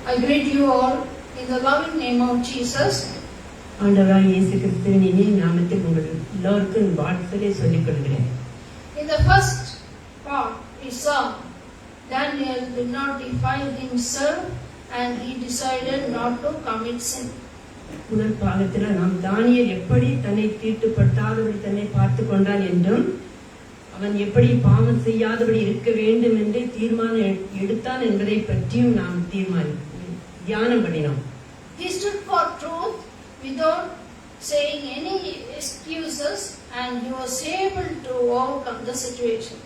I greet you all in the loving name of Jesus. ஆண்டவராகிய இயேசு கிறிஸ்துவின் இனிய நாமத்தில் உங்கள் எல்லோருக்கும் வாழ்த்துக்களை சொல்லிக் கொள்கிறேன். In the first part we saw Daniel did not defile himself and he decided not to commit sin. முதல் பாகத்தில் நாம் தானியேல் எப்படி தன்னை தீட்டுப்படுத்தாதபடி தன்னை பார்த்து கொண்டான் என்றும் அவன் எப்படி பாவம் செய்யாதபடி இருக்க வேண்டும் என்று தீர்மானம் எடுத்தான் என்பதை பற்றியும் நாம் தியானம் பண்ணினோம். He stood for truth without saying any excuses and he was able to overcome the situation.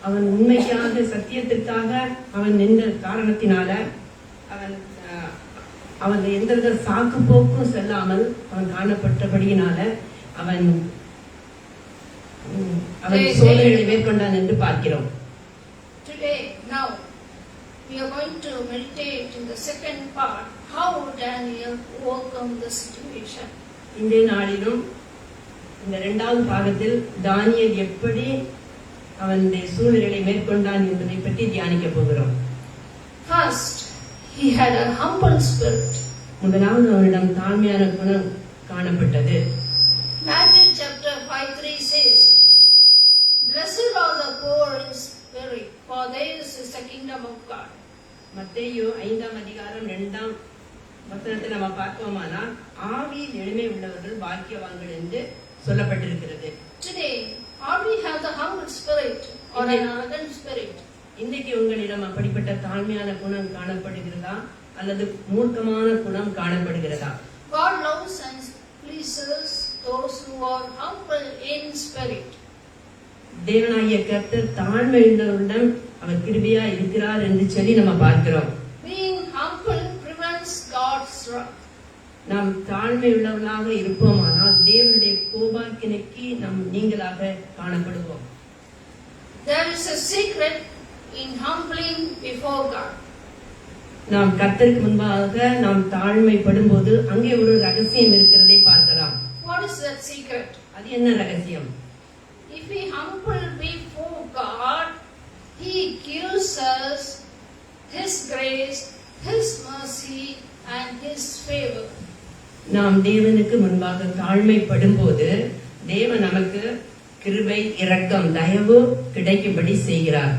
அவன் உண்மைக்காக சத்தியத்திற்காக அவன் நின்ற காரணத்தினால அவன் எந்த சாக்கு போக்கும் செல்லாமல் அவன் காணப்பட்டபடியினால அவன் சோதனைகளை மேற்கொண்டான் என்று பார்க்கிறோம். Today, now, we are going to meditate in the second part, how Daniel overcome the situation. இந்த நாளிலும் இந்த இரண்டாவது பாகத்தில் தானியேல் எப்படி அவனுடைய சூழ்நிலைகளை மேற்கொண்டான் என்பதை பற்றி தியானிக்க போகிறோம். First, he had a humble spirit. முதலாவது அவனிடம் தாழ்மையான குணம் காணப்பட்டது. Matthew chapter 5:3 says, "Blessed are the poor in spirit, for theirs is the kingdom of God." மத்தேயு 5ஆம் அதிகாரம் 2ஆம் வசனத்தை நம்ம பார்ப்போமானால் ஆவியில் எளிமை உள்ளவர்கள் பாக்கியவான்கள் என்று சொல்லப்பட்டிருக்கிறது. Today, or we have the humble spirit or an arrogant spirit. இன்னைக்கு உங்களிடம் அப்படிப்பட்ட தாழ்மையான குணம் காணப்படுகிறதா அல்லது மூர்க்கமான குணம் காணப்படுகிறதா? God loves and pleases those who are humble in spirit. தேவனாகிய கர்த்தர் தாழ்மையுள்ளவரிடம் அவர் கிருபையா இருக்கிறார் என்று சொல்லி நம்ம பார்க்கிறோம். Being humble prevents God's wrath. நாம் தாழ்மையுள்ளவர்களாக இருப்போமானால் தேவனுடைய கோபாக்கினைக்கு நாம் நீங்களாக காணப்படுவோம். There is a secret in humbling before God. நாம் கர்த்தருக்கு முன்பாக நாம் தாழ்மைப்படும்போது அங்கே ஒரு ரகசியம் இருக்கிறதை பார்க்கலாம். What is that secret? அது என்ன ரகசியம்? If we humble before God, He gives us His grace, His mercy and His favor. நாம் தேவனுக்கு முன்பாக தாழ்மைப்படும்போது தேவன் நமக்கு கிருபை, இரக்கம், தயவு கிடைக்கும்படி செய்கிறார்.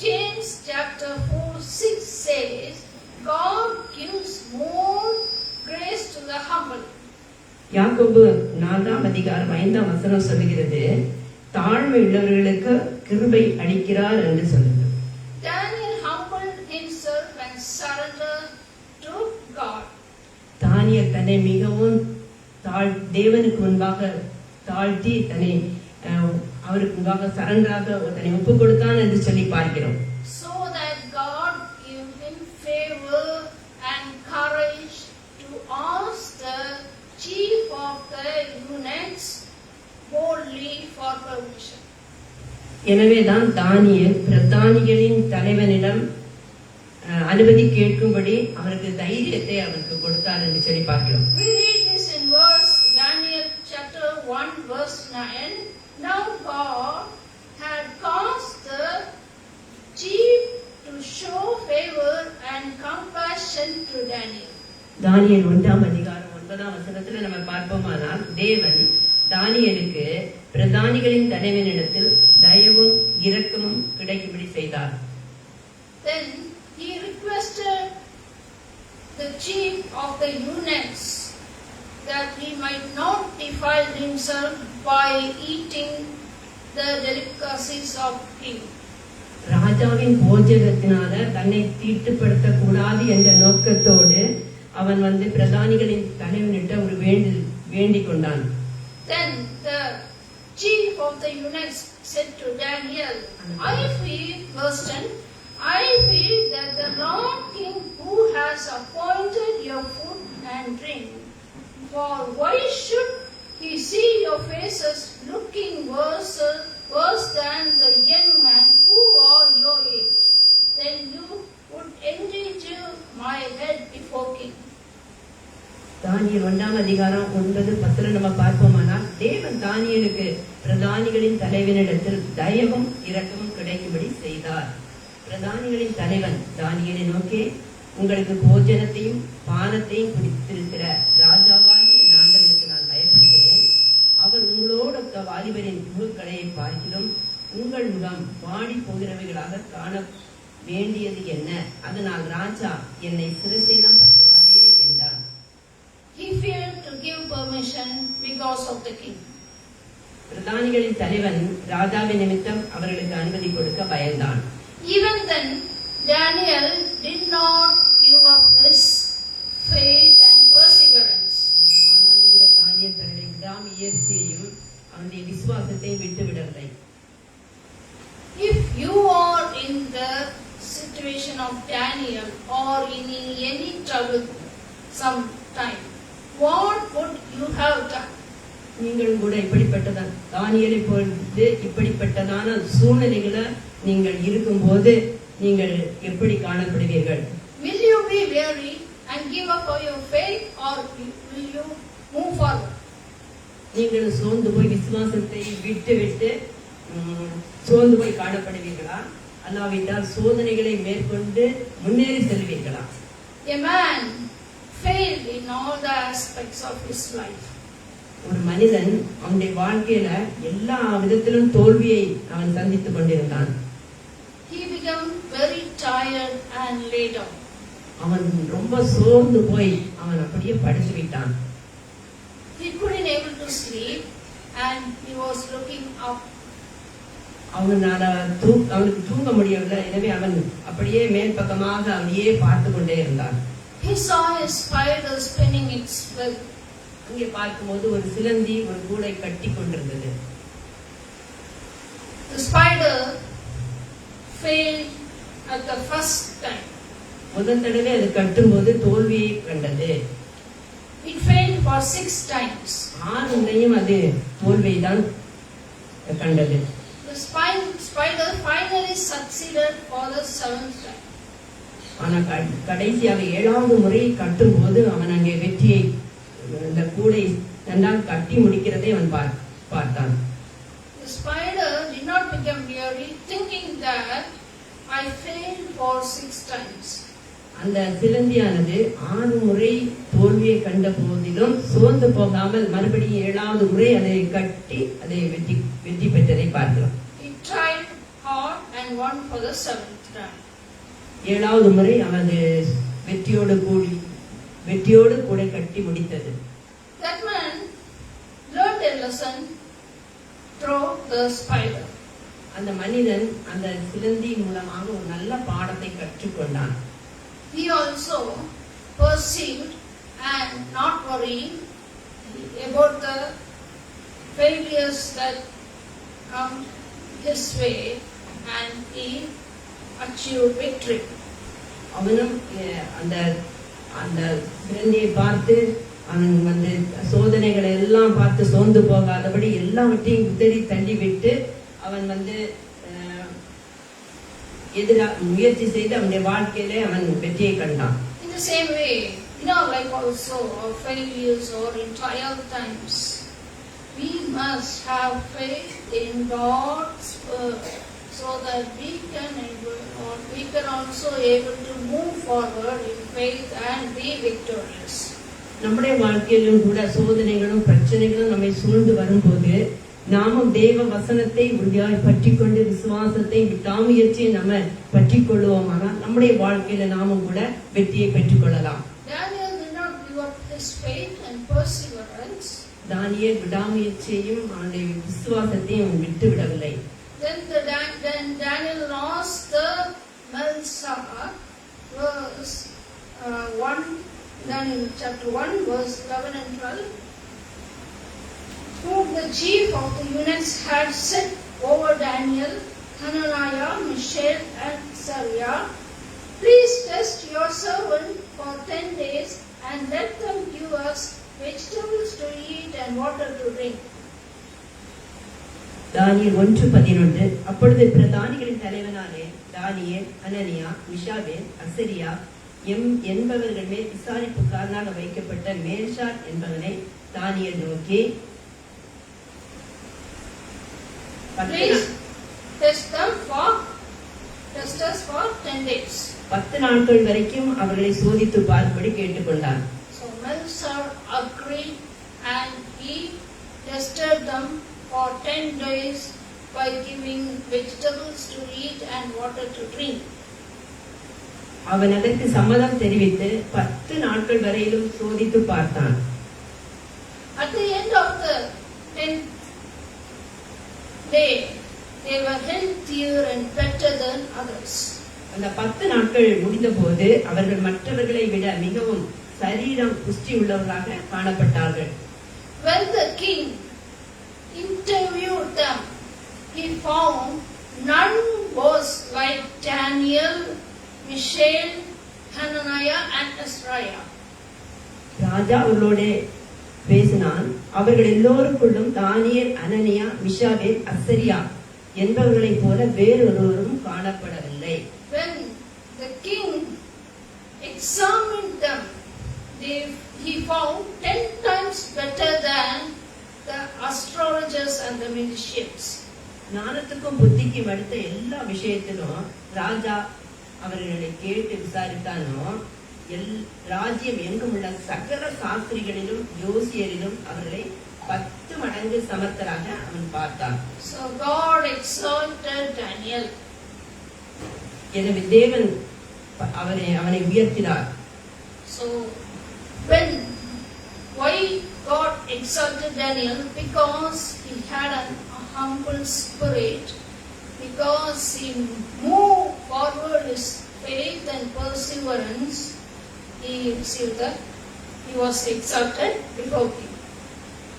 James chapter 4:6 says, God gives more grace to the humble. யாக்கோபு 4ஆம் அதிகாரம் 5ஆம் வசனம் சொல்கிறது, தாழ்மை உள்ளவர்களுக்கு கிருபை அளிக்கிறார் என்று சொல்லுது. Daniel humbled himself and surrendered to God. தானியேல் தன்னை மிகவும் தேவனுக்கு முன்பாக தாழ்த்தி தன்னை அவருக்கு முன்பாக சரண்டராக தன்னை ஒப்பு கொடுத்தான் என்று சொல்லி பார்க்கிறோம். So that God give him favor and courage to ask the chief of the eunuchs boldly for permission. எனவேதான் தானியேல் பிரதானிகளின் தலைவனிடம் அனுமதி கேட்கும்படி அவருக்கு தைரியத்தை அவருக்கு கொடுத்தார் என்று சொல்லி பார்க்கிறோம். We read this in Daniel chapter 1 verse 9. Now God had caused the chief to show favor and compassion to Daniel. தானியேல் 1ஆம் அதிகாரம் 9ஆம் வசனத்துல நம்ம பார்ப்போமானால் தேவன் தானியேலுக்கு பிரதானிகளின் தலைவனிடத்தில் தயவும் இரக்கமும் கிடைக்கும்படி செய்தார். Then he requested the chief of the eunuchs that he might not defile himself by eating the delicacies of king. ராஜாவின் போஜகத்தினால தன்னை தீட்டுப்படுத்த கூடாது என்ற நோக்கத்தோடு அவன் பிரதானிகளின் தலைவனிட்ட ஒரு வேண்டிக் கொண்டான். Then the chief of the eunuchs said to Daniel, I feel, verse 10, I feel that the Lord King who has appointed your food and drink, for why should he see your faces looking worse than the young men who are your age? Then you would endanger my head before king. தானியேல் 1ஆம் அதிகாரம் 9-10 நம்ம பார்ப்போமானால் தேவன் தானியேலுக்கு பிரதானிகளின் தலைவனிடத்தில் தயவும் இரக்கமும் கிடைக்கும்படி செய்தார். பிரதானிகளின் தலைவன் தானியேலை நோக்கி உங்களுக்கு போஜனத்தையும் பானத்தையும் குடித்திருக்கிற ராஜாவாகிய என் ஆண்டவருக்கு நான் பயப்படுகிறேன். அவர் உங்களோடொத்த வாலிபரின் முகக்கலையை பார்க்கிலும் உங்கள் முகம் வாடி போகிறவைகளாக காண வேண்டியது என்ன? அதனால் ராஜா என்னை சிரசேதம் பண்ணுவாரே என்றான். He feared to give permission because of the king. பிரதானிகளின் தலைவன் ராஜாவின் நிமித்தம் அவர்களுக்கு அனுமதி கொடுக்க பயந்தான். Even then, Daniel did not give up his faith and perseverance. ஆனாலும் கூட தானியேல் தன்னுடைய விடாமுயற்சியையும் அவனுடைய விசுவாசத்தையும் விட்டுவிடவில்லை. If you are in the situation of Daniel or in any trouble sometime, what would you have done? நீங்களும் கூட இப்படிப்பட்டதான் தானியேலை பொறுத்து இப்படிப்பட்டதான சூழ்நிலைகளை நீங்கள் இருக்கும்போது நீங்கள் எப்படி காணப்படுவீர்கள்? Will you be weary and give up on your faith, or will you move forward? நீங்கள் சோர்ந்து போய் விசுவாசத்தை விட்டு சோர்ந்து போய் காணப்படுவீர்களா? அல்லாவிட்டால் சோதனைகளை மேற்கொண்டு முன்னேறி செல்வீர்களா? A man failed in all the aspects of his life. ஒரு மனிதன் அவனுடைய வாழ்க்கையில எல்லா விதத்திலும் தோல்வியை அவன் சந்தித்துக் கொண்டிருந்தான். He became very tired and laid down. அவன் ரொம்ப சோர்ந்து போய் அவன் அப்படியே படுத்து விட்டான். He couldn't able to sleep and he was looking up. அவனுக்கு தூங்க முடியவில்லை. எனவே அவன் அப்படியே மேல் பக்கமாக அப்படியே பார்த்து கொண்டே இருந்தான். He saw a spider spinning its web. அங்கே பார்க்கும்போது ஒரு சிலந்தி ஒரு கூடை கட்டி கொண்டிருந்தது. The spider failed at the first time. முதல் தடவை அது கட்டும்போது தோல்வியை கண்டது. It failed for 6 times. 6 முறையும் அது தோல்வியை தான் கண்டது. The spider finally succeeded for the 7th time. ஆனா கடைசியாக 7வது முறை கட்டும்போது அவன் அங்கே வெற்றியை இந்த கூடை நன்றாக கட்டி முடிக்கிறதை அவன் பார்த்தான். The spider did not become weary, thinking that I failed for 6 times. அந்த சிலந்தியானது 6 முறை தோல்வியை கண்ட போதிலும் சோர்ந்து போகாமல் மறுபடியும் 7வது முறை அதை கட்டி அதை வெற்றி பெற்றதை பார்க்கலாம். He tried hard and won for the 7th time. 7வது முறை அவன் வெற்றியோடு கூட கட்டி முடித்தது. That man learned a lesson through the spider. அந்த மனிதன் அந்த சிலந்தி மூலமாக ஒரு நல்ல பாடத்தை கற்றுக்கொண்டான். He also perceived and not worried about the failures that come his way, and he achieved victory. அவனும் அந்த அந்த சிலந்தியை பார்த்து அவன் சோதனைகளை எல்லாம் பார்த்து சோர்ந்து போகாதபடி எல்லாவற்றையும் குதறி தள்ளிவிட்டு அவன் முயற்சி செய்து அவனுடைய வாழ்க்கையிலே அவன் வெற்றியை கண்டான். In the same way, in our life also, our failures or in trial times, we must have faith in God's word, so that we can also able to move forward in faith and be victorious. நம்முடைய வாழ்க்கையிலும் கூட சோதனைகளும் பிரச்சனைகளும் நம்மை சூழ்ந்து வரும்போது நாமும் தேவ வசனத்தை உறுதியாய் பற்றிக்கொண்டு விசுவாசத்தை விடாமுயற்சியை நம்ம பற்றி கொள்வோமானால் நம்முடைய வாழ்க்கையில நாமும் கூட வெற்றியை பெற்றுக் கொள்ளலாம். Daniel did not give up his faith and perseverance. தானியேல் விடாமுயற்சியையும் அவனுடைய விசுவாசத்தையும் விட்டு விடவில்லை. Then Daniel lost the Belshazzar, verse 1, Daniel chapter 1, verse 11 and 12, whom the chief of the eunuchs had set over Daniel, Hananiah, Mishael, and Azariah. Please test your servant for 10 days and let them give us vegetables to eat and water to drink. தானியேல் 1:11. அப்பொழுது பிரதானிகளின் தலைவனாலே தானியேல், அனனியா, மிஷாவேல், அசரியா என்பவர்கள் மேல் விசாரிப்புக்காரனாக வைக்கப்பட்ட மேல்ஷார் என்பவனை தானியேல் நோக்கி, Please test us for 10 days. 10 நாட்கள் வரைக்கும் அவர்களை சோதித்து பார்க்கும்படி கேட்டுக்கொண்டார். So Melchizedek agreed and he tested them for 10 days by giving vegetables to eat and water to drink. அவன் அதற்கு சம்மதம் தெரிவித்து 10 நாட்கள் வரையிலும் சோதித்து பார்த்தான். At the end of the 10th day, they were healthier and better than others. அந்த 10 நாட்கள் முடிந்தபோது அவர்கள் மற்றவர்களை விட மிகவும் சரீரம் புஷ்டி உள்ளவர்களாக காணப்பட்டார்கள். When the king interviewed them, he found none was like Daniel, Mishael, Hananiah and Azariah. ராஜா அவர்களோட பேசினான். அவர்கள் எல்லோருக்குள்ளும் தானியேல், அனனியா, மிஷாவேல், அசரியா என்பவர்களைப் போல வேறொருவரும் காணப்படவில்லை. When the king examined them, he found 10 times better than the astrologers and the magicians. ஞானத்துக்கும் புத்திக்கும் அடுத்த எல்லா விஷயத்திலும் ராஜா அவர்களை கேட்டு விசாரித்தானோ, ராஜ்யம் எங்கும் உள்ள சகல சாஸ்திரிகளிலும் யோசியரிலும் அவர்களை 10 மடங்கு சமர்த்தராக அவன் பார்த்தான். So God exalted Daniel. எனவே தேவன் அவனை உயர்த்தினார். So why God exalted Daniel? Because he had a humble spirit, because he moved forward his faith and perseverance. He was exalted before him.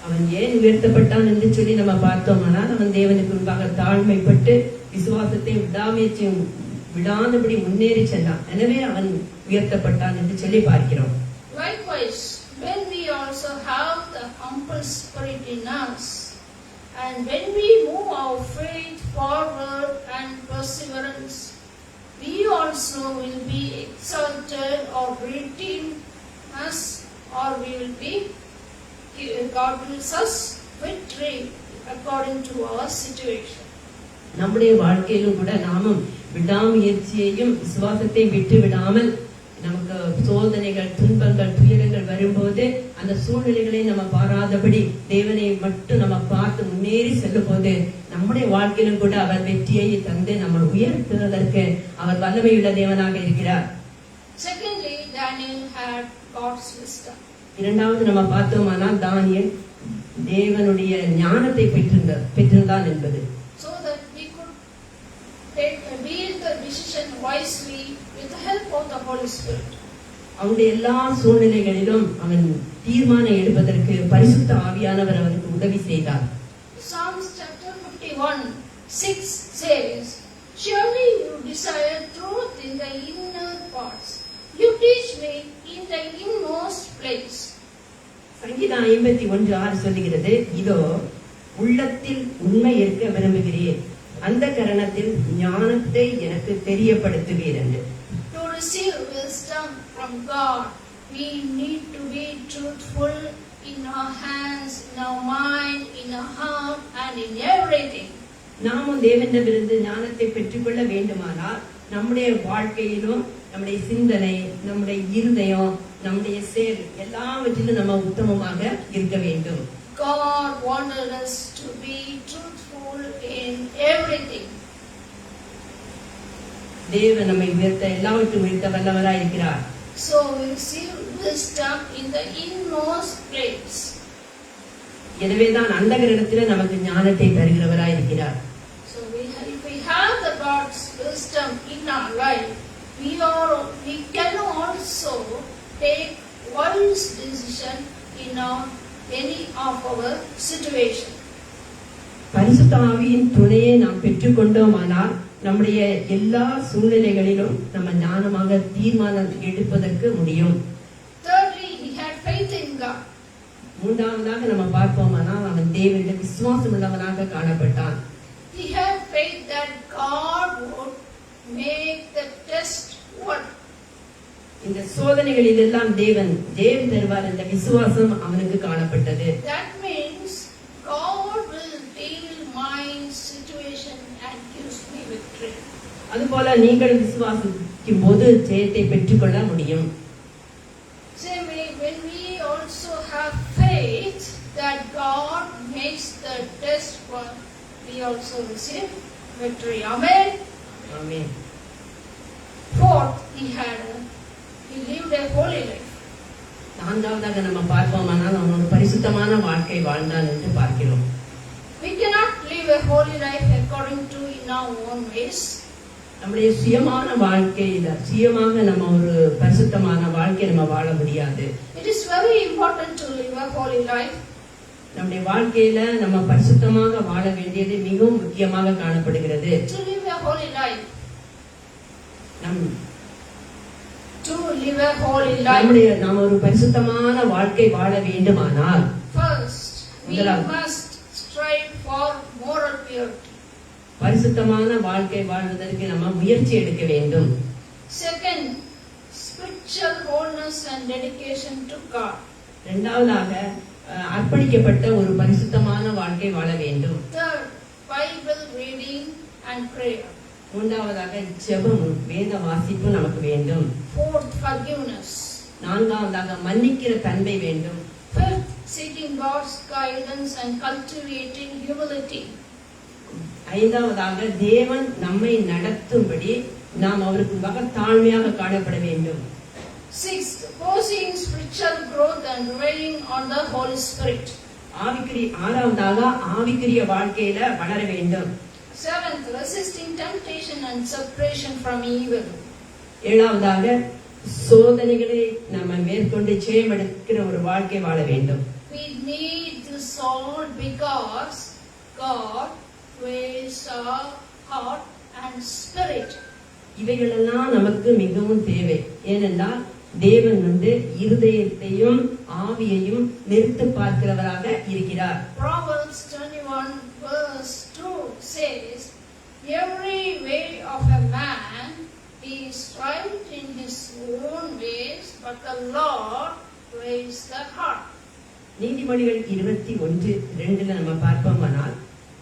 அவன் ஏன் உயர்த்தப்பட்டான் என்று சொல்லி நம்ம பார்த்தோமானால், அவன் தேவனுக்கு முன்பாக தாழ்மைப்பட்டு விசுவாசத்தை விடாமுயற்சியும் விடாதபடி முன்னேறி சென்றான். எனவே அவன் உயர்த்தப்பட்டான் என்று சொல்லி பார்க்கிறோம். Likewise, when we also have the humble spirit in us, and when we move our faith forward and perseverance, we also will be exalted or redeemed us, or we will be, God gives us victory according to our situation. நம்முடைய வாழ்க்கையிலும் கூட நாமும் விடாமுயற்சியையும் விசுவாசத்தை விட்டு விடாமல், நமக்கு சோதனைகள், துன்பங்கள், துயரங்கள் வரும்போது அந்த சூழ்நிலைகளை நம்ம பாராதபடி தேவனை மட்டும் நம்ம பார்த்து முன்னேறி செல்லும் போது நம்முடைய வாழ்க்கையிலும் கூட அவர் வெற்றியை தந்து நம்ம உயர்த்துவதற்கு அவர் வல்லமையுள்ள தேவனாக இருக்கிறார். Secondly, Daniel had God's wisdom. இரண்டாவது நம்ம பார்த்தோமானால் தானியேல் தேவனுடைய ஞானத்தை பெற்றிருந்தான் என்பது. So that he could deal the decision wisely with the help of the Holy Spirit. அவனுடைய எல்லா சூழ்நிலைகளிலும் அவன் தீர்மானம் எடுப்பதற்கு பரிசுத்த ஆவியானவர் அவனுக்கு உதவி செய்தார். Psalms chapter 51:6 says, "Surely you desire truth in the inner parts. You teach me in the inmost place." சங்கீதம் 51:6 சொல்லுகிறது, இதோ உள்ளத்தில் உண்மை இருக்க விரும்புகிறேன், அந்த கரணத்தில் ஞானத்தை எனக்கு தெரியப்படுத்துவீர் என்று. To receive wisdom from God, we need to be truthful in our hands, in our mind, in our heart, and in everything. நாமும் தேவனிடமிருந்து ஞானத்தை பெற்றுக்கொள்ள வேண்டுமானால் நம்முடைய வாழ்க்கையிலும், நம்முடைய சிந்தனை, நம்முடைய இருதயம், நம்முடைய செயல் எல்லாவற்றிலும் நம்ம உத்தமமாக இருக்க வேண்டும். God wanted us to be truthful in everything. தேவன் நம்மை உயர்த்த எல்லாவற்றையும் உயர்த்த வல்லவராய் இருக்கிறார். So we receive wisdom in the inmost place. எனவேதான் அந்த கிரகத்தில் நமக்கு ஞானத்தை தருகிறவராய் இருக்கிறார். So if we have the God's wisdom in our life, we can also take wise decision in any of our situation. பரிசுத்த ஆவியின் துணையை நாம் பெற்றுக்கொண்டோமானால் நம்முடைய எல்லா சூழ்நிலைகளிலும் நம்ம ஞானமாக தீர்மானம் எடுப்பதற்கு முடியும். Thirdly, he had faith in God. மூன்றாவதாக நம்ம பார்ப்போமானால் அவன் தேவனிடம் விசுவாசம் உள்ளவனாக காணப்பட்டான். He had faith that God would make the test work. இந்த சோதனைகளில் எல்லாம் தேவன் ஜெயம் தருவார் என்ற விசுவாசம் அவனுக்கு காணப்பட்டது. That means God will deal my situation and gives me victory. அதுபோல நீங்கள் விசுவாசம் போது ஜெயத்தை பெற்றுக்கொள்ள முடியும். See, when we also have faith that God makes the test for, we also receive victory. Amen. Amen. Fourth, he lived a holy life. நான்காவதாக நம்ம பார்ப்போமானால் அவன் ஒரு பரிசுத்தமான வாழ்க்கை வாழ்ந்தான் என்று பார்க்கிறோம். We cannot live a holy life according to in our own ways. நம்முடைய சுயமான வாழ்க்கையில சுயமாக நம்ம ஒரு பரிசுத்தமான வாழ்க்கை நம்ம வாழ முடியாது. It is very important to live a holy life. நம்முடைய வாழ்க்கையில நம்ம பரிசுத்தமாக வாழ வேண்டியது மிகவும் முக்கியமாக காணப்படுகிறது. To live a holy life. நம் To live a holy life. நாம் ஒரு பரிசுத்தமான வாழ்க்கை வாழ வேண்டுமானால் First, we must strive for moral purity. பரிசுத்தமான வாழ்க்கை வாழ்வதற்கு நம்ம முயற்சி எடுக்க வேண்டும். Second, spiritual wholeness and dedication to God. இரண்டாவதாக அர்ப்பணிக்கப்பட்ட ஒரு பரிசுத்தமான வாழ்க்கை வாழ வேண்டும். Third, Bible reading and prayer. மூன்றாவதாக ஜெபம் வேத வாசிப்பு நமக்கு வேண்டும். Fourth, forgiveness. நான்காவதாக மன்னிக்கிற தன்மை வேண்டும். Fifth, seeking God's guidance and cultivating humility. ஐந்தாவதாக தேவன் நம்மை நடத்தும்படி நாம் அவருக்கு மகத்தாழ்மையாக காணப்பட வேண்டும். Sixth, pursuing spiritual growth and relying on the Holy Spirit. ஆறாவதாக ஆவிக்குரிய வாழ்க்கையில வளர வேண்டும். Seventh, resisting temptation and separation from evil. ஏழாவதாக சோதனைகளை நம்ம மேற்கொண்டு ஜெயமெடுக்கிற ஒரு வாழ்க்கை வாழ வேண்டும். We need this all because God weighs our heart and spirit. இவைகளெல்லாம் நமக்கு மிகவும் தேவை. ஏனென்றால் தேவன் இருதயத்தையும் ஆவியையும் நிறுத்து பார்க்கிறவராக இருக்கிறார். Proverbs 21 verse 2 says, every way of a man is right in his own ways, but the Lord weighs the heart. நீதிமொழிகள் 21:2 நம்ம பார்ப்போமானால்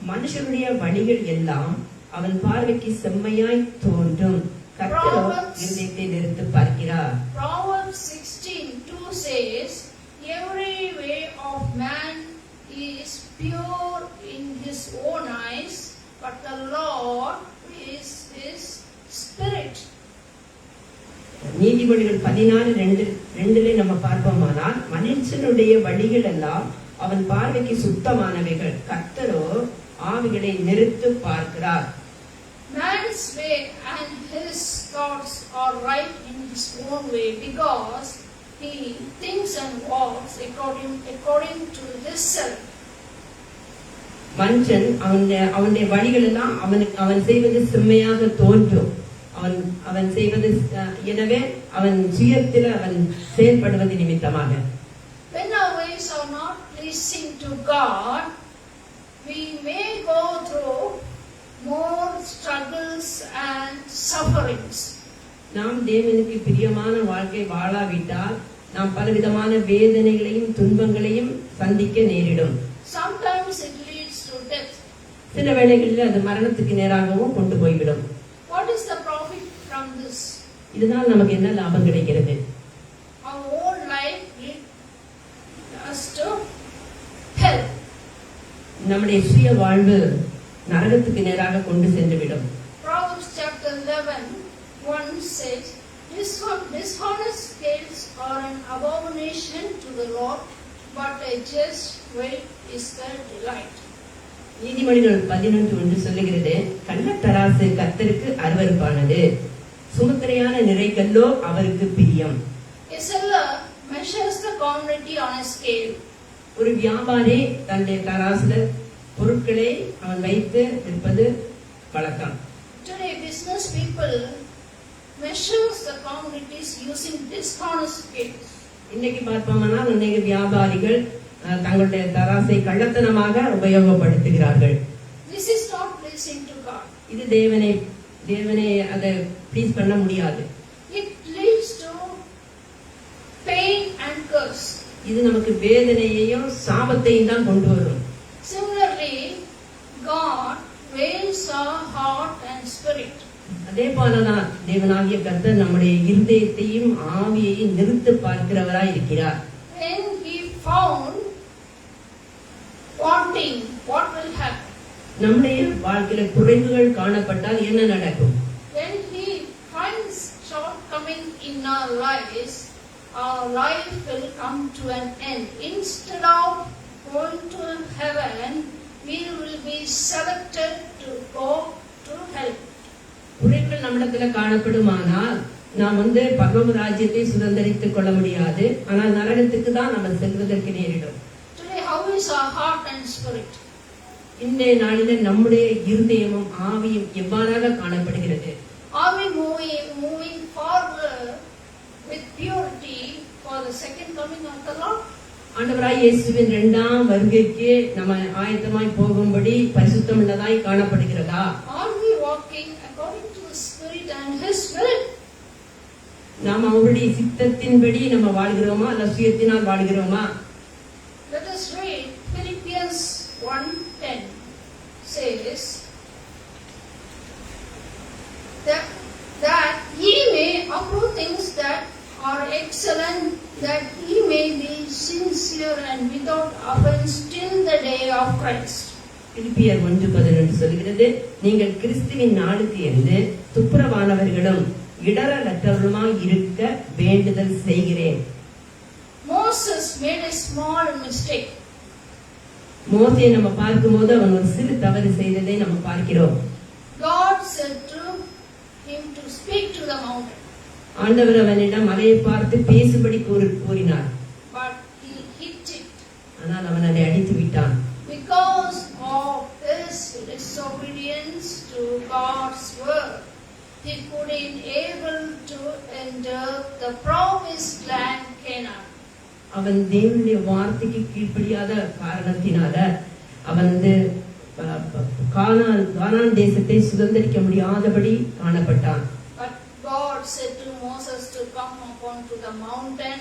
மனுஷனுடைய வழிகள் எல்லாம் அவன் பார்வைக்கு செம்மையாய் தோன்றும், கர்த்தரோ இருதயத்தை நிறுத்து பார்க்கிறார். Proverbs 16:2 says, every way of man is pure in his own eyes, but the Lord is his spirit. நீதிமொழிகள் 14:2 நம்ம பார்ப்போமானால் மனுஷனுடைய வழிகள் எல்லாம் அவன் பார்வைக்கு சுத்தமானவைகள், கர்த்தரோ ஆவிகளை நிறுத்து பார்க்கிறார். Man's way and his thoughts are right in his own way because he thinks and walks according to his self. மனுஷன் அவனுடைய வழிகள் எல்லாம் அவன் செய்வது செம்மையாக தோன்றும். அவன் செய்வது எனவே அவன் சுயத்தில் அவன் செயல்படுவது நிமித்தமாக. When our ways are not pleasing to God, we may go through more struggles and sufferings. நாம் தேவனுக்கு பிரியமான வாழ்க்கை வாழாவிட்டால் நாம் பலவிதமான வேதனைகளையும் துன்பங்களையும் சந்திக்க நேரிடும். Sometimes it leads to death. சில வேளைகளில் அது மரணத்துக்கு நேராகவும் கொண்டு போய்விடும். What is the profit from this? இதனால் நமக்கு என்ன லாபம் கிடைக்கிறது? Our own life leads us to hell. நம்முடைய சுய வாழ்வு நரகத்துக்கு நேராக கொண்டு சென்றுவிடும். Proverbs chapter 11:1 says, dishonest scales are an abomination to the Lord, but a just weight is the delight. நீதிமொழிகள் 11:1 சொல்லுகிறது, கள்ளத்தராசு கர்த்தருக்கு அருவருப்பானது, சுமத்திரையான நிறைகல்லோ அவருக்கு பிரியம். A seller measures the commodity on a scale. ஒரு வியாபாரி தன்னுடைய தராசுல பொருட்களை அவன் வைத்து விற்பது வழக்கம். Today business people measures the commodities using dishonest scales. இன்னைக்கு பார்ப்போம்னா அநேக வியாபாரிகள் தங்களுடைய தராசை கள்ளத்தனமாக உபயோகப்படுத்துகிறார்கள். This is not pleasing to God. இது தேவனை அதை ப்ளீஸ் பண்ண முடியாது. It leads to pain and curse. இது நமக்கு வேதனையையும் சாபத்தையும் தான் கொண்டு வரும். Similarly, God weighs our heart and spirit. அதே போலதான் தேவனாகிய கர்த்தர் நம்முடைய இருதயத்தையும் ஆவியையும் நிறுத்து பார்க்கிறவராய் இருக்கிறார். When he found wanting, what will happen? நம்முடைய வாழ்க்கையில குறைவுகள் காணப்பட்டால் என்ன நடக்கும்? When he finds shortcoming in our life will come to an end. Instead of going to heaven, we will be selected to go to hell. குறைவுகள் நம்மிடத்துல காணப்படுமானால் நாம் பரலோக ராஜ்யத்தை சுதந்தரித்துக் கொள்ள முடியாது. ஆனால் நரகத்துக்கு தான் நம்ம செல்வதற்கு நேரிடும். Today, how is our heart and spirit? இன்றைய நாளில நம்முடைய இருதயமும் ஆவியும் எவ்வாறாக காணப்படுகிறது? Are we moving forward with purity for the second coming of the Lord? ஆண்டவராய் இயேசுவின் இரண்டாம் வருகைக்கு நம்ம ஆயத்தமாய் போகும்படி பரிசுத்தம் உள்ளதாய் காணப்படுகிறதா? Are we walking according to the Spirit and His will? நாம் அவருடைய சித்தத்தின்படி நம்ம வாழ்கிறோமா அல்ல சுயத்தினால் வாழ்கிறோமா? Let us read Philippians 1:10 says that ye may approve things that are excellent, that ye may be sincere and without offense till the day of Christ. பிலிப்பியர் 1:11 சொல்கிறது, நீங்கள் கிறிஸ்துவின் நாளுக்கு என்று துப்புரவானவர்களும் இடரலற்றவர்களுமாய் இருக்க வேண்டுதல் செய்கிறேன். Moses made a small mistake. மோசேயை நம்ம பார்க்கும்போது அவன் ஒரு சிறு தவறு செய்ததை நம்ம பார்க்கிறோம். God said to him to speak to the mountain. ஆண்டவர் அவனிடம் மலையை பார்த்து பேசும்படி கூறினார். But he hit it. ஆனால் அவன் அதை அடித்து விட்டான். Because of his disobedience to God's word, he couldn't able to enter the promised land Canaan. அவன் தேவனுடைய வார்த்தைக்கு கீழ்ப்படியாத காரணத்தினால அவன் கானான் தேசத்தை சுதந்தரிக்க முடியாதபடி காணப்பட்டான். But God said to Moses to come upon to the mountain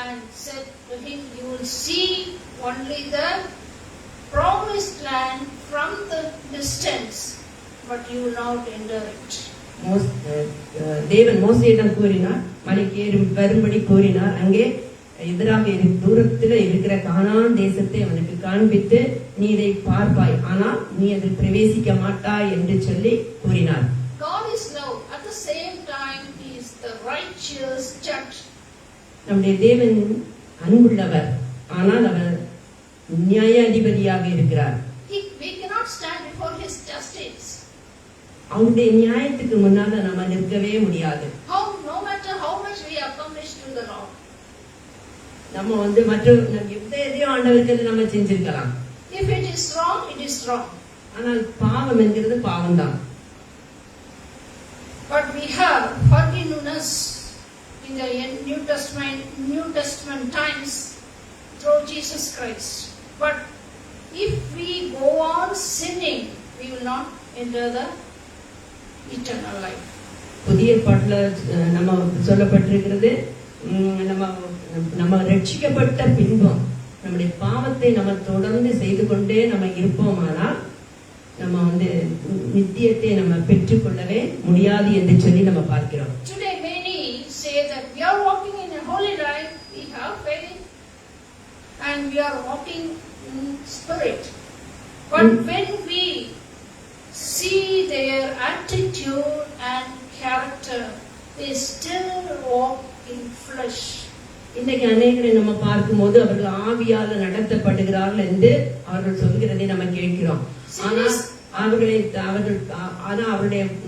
and said to him, you will see only the promised land from the distance, but you will not enter it. தேவன் மோசேயிடம் கூறினார், மலைக்கு ஏறி வரும்படி கூறினார். அங்கே எதிராக தூரத்தில் இருக்கிற கானான் தேசத்தை அவனுக்கு காண்பித்து, நீ இதை பார்ப்பாய், ஆனால் நீ அதில் பிரவேசிக்க மாட்டாய் என்று சொல்லி கூறினார். God is love. At the same time, He is the righteous judge. நம்முடைய தேவன் அன்புள்ளவர், ஆனால் அவர் நியாயாதிபதியாக இருக்கிறார். We cannot stand before His justice. அவருடைய நியாயத்துக்கு முன்னால நம்ம நிற்கவே முடியாது. No matter how much we accomplish to the Lord. நம்ம மற்ற எதையும் ஆண்டவருக்கு நம்ம செஞ்சிருக்கலாம். If it is wrong, it is wrong. ஆனால் பாவம் என்கிறது பாவம் தான். But we have forgiveness in the New Testament times through Jesus Christ. But if we go on sinning, we will not enter the eternal life. புதிய பாட்டுல நம்ம சொல்லப்பட்டிருக்கிறது, நம்ம ரட்சிக்கப்பட்ட பின்பும் நம்முடைய பாவத்தை நம்ம தொடர்ந்து செய்து கொண்டே நம்ம இருப்போமானால் நம்ம நித்தியத்தை நம்ம பெற்றுக்கொள்ளவே முடியாது என்று சொல்லி நம்ம பார்க்கிறோம். Today many say that we are walking in a holy life, we have faith and we are walking in spirit. But when we see their attitude and character, they still walk in flesh. இன்னைக்கு அநேகரை நம்ம பார்க்கும்போது அவர்கள் ஆவியால நடத்தப்படுகிறார்கள் என்று அவர்கள் சொல்கிறதை நம்ம கேட்கிறோம். ஆனால் அவருடைய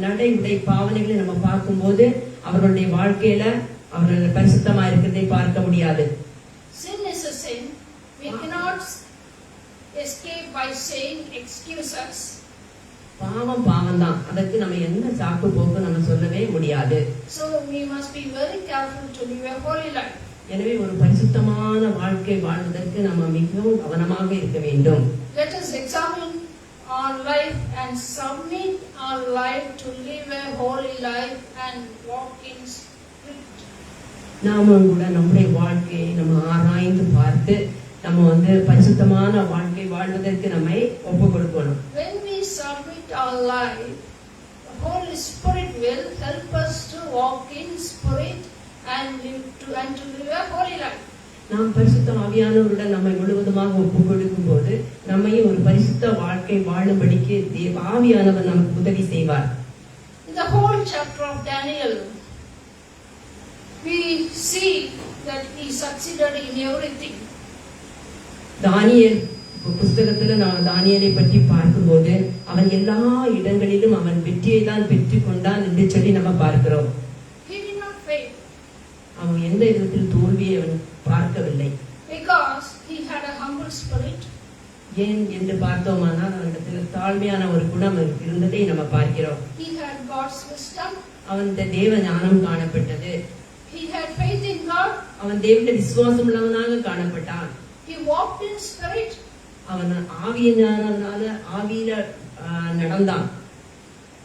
நடை உடை பாவனைகளை நம்ம பார்க்கும்போது அவர்களுடைய வாழ்க்கையில அவர்கள் பரிசுத்தமா இருக்கிறதை பார்க்க முடியாது. Sin is a sin. We cannot escape by saying excuses. பாவம் தான், அதற்கு நம்ம என்ன சாக்கு போக்கு நம்ம சொல்லவே முடியாது. So we must be very careful to live a holy life. எனவே ஒரு பரிசுத்தமான வாழ்க்கை வாழ்வதற்கு நம்ம மிகவும் கவனமாக இருக்க வேண்டும். Let us examine our life and submit our life to live a holy life and walk in spirit. நாமும் கூட நம்முடைய வாழ்க்கையை நம்ம ஆராய்ந்து பார்த்து நம்ம பரிசுத்தமான வாழ்க்கை வாழ்வதற்கு நம்மை ஒப்பு கொடுக்கணும். When we submit our life, the whole Holy Spirit will help us to walk in spirit and to live a holy life. நாம் பரிசுத்த ஆவியானவருடன் நம்மை முழுவதுமாக ஒப்புக் கொடுக்கும் போது நம்மையும் ஒரு பரிசுத்த வாழ்க்கை வாழும்படிக்கு ஆவியானவர் நமக்கு உதவி செய்வார். In the whole chapter of Daniel, we see that he succeeded in everything. தானியேல் புஸ்தகத்துல நாம் தானியேலை பற்றி பார்க்கும்போது அவன் எல்லா இடங்களிலும் அவன் வெற்றியை தான் பெற்றுக் கொண்டான் என்று சொல்லி நம்ம பார்க்கிறோம். He did not fail. அவன் எந்த விதத்தில் தோல்வியை அவன் பார்க்கவில்லை. Because he had a humble spirit. ஏன் என்று பார்த்தோமானால் அவனிடத்தில் தாழ்மையான ஒரு குணம் இருந்ததை நம்ம பார்க்கிறோம். He had God's wisdom. அவன் தேவ ஞானம் காணப்பட்டது. He had faith in God. அவன் தேவனுடைய விசுவாசம் உள்ளவனாக காணப்பட்டான். He walked in spirit. அவன் ஆவியினால ஆவியில நடந்தான்.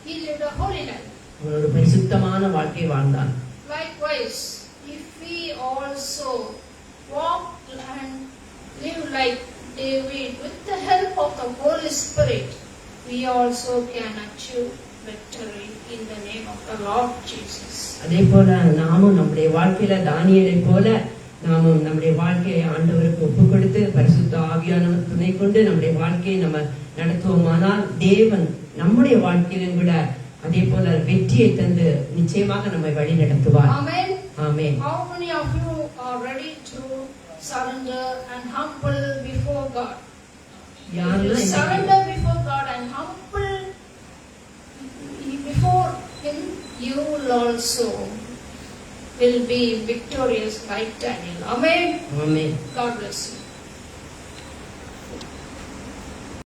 He lived a holy life. அவன் ஒரு பரிசுத்தமான வாழ்க்கை வாழ்ந்தான். Likewise, if we also walk and live like David with the help of the Holy Spirit, we also can achieve victory in the name of the Lord Jesus. அதே போல நாமும் நம்முடைய வாழ்க்கையில தானியேலை போல நாமும் நம்முடைய வாழ்க்கையை ஆண்டவருக்கு ஒப்புக் கொடுத்து பரிசுத்த ஆவியானவர் துணை கொண்டு நம்முடைய வாழ்க்கையை நம்ம நடத்துவோமானால் தேவன் நம்முடைய வாழ்க்கையிலும் கூட அதே போல வெற்றியை தந்து நிச்சயமாக நம்மை வழி நடத்துவார். Amen. Amen. How many of you are ready to surrender and humble before God? If you surrender before God and humble before Him, you will also will be victorious like Daniel. Amen. Amen. God bless you.